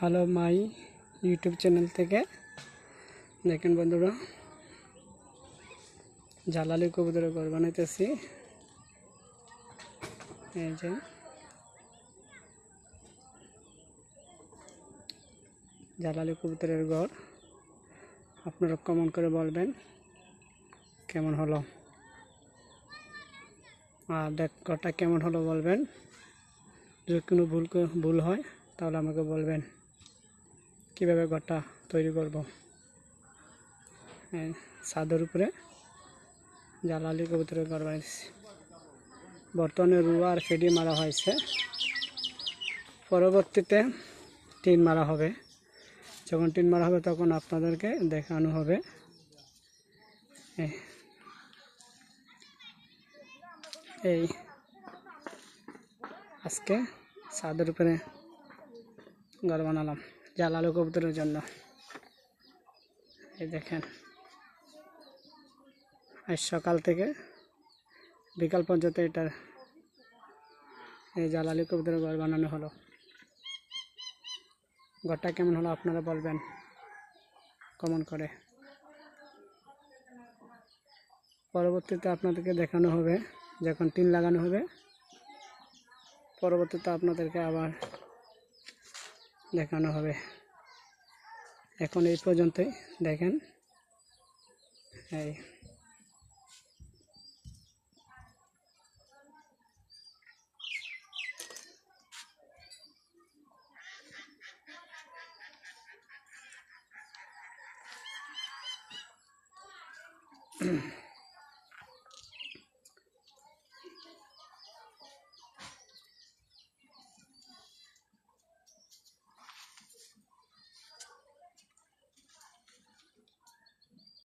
Hello my YouTube channel থেকে দেখেন বন্ধুরা, জালালি কবুতরের ঘর বানাইতেছি। এই যে জালালি কবুতরের ঘর, আপনারা কমেন্ট করে বলবেন কেমন হলো, আর ঘরটা কেমন হলো বলবেন। যদি কোনো ভুল হয় তাহলে আমাকে বলবেন কিভাবে ঘরটা তৈরি করব। ছাদের উপরে জালালি কবুতরের ঘর বানিয়েছি। বর্তমানে রুয়া আর ফেডি মারা হয়েছে, পরবর্তীতে টিন মারা হবে। যখন টিন মারা হবে তখন আপনাদেরকে দেখানো হবে। এই আজকে ছাদের উপরে ঘর বানালাম জালালি কবুতরের জন্য। এই দেখেন, আজ সকাল থেকে বিকাল পর্যন্ত এটার এই জালালি কবুতরের ঘর বানানো হলো। ঘরটা কেমন হলো আপনারা বলবেন কমেন্ট করে। পরবর্তীতে আপনাদেরকে দেখানো হবে যখন টিন লাগানো হবে। পরবর্তীতে আপনাদেরকে আবার দেখানো হবে। এখন এই পর্যন্তই, দেখেন এই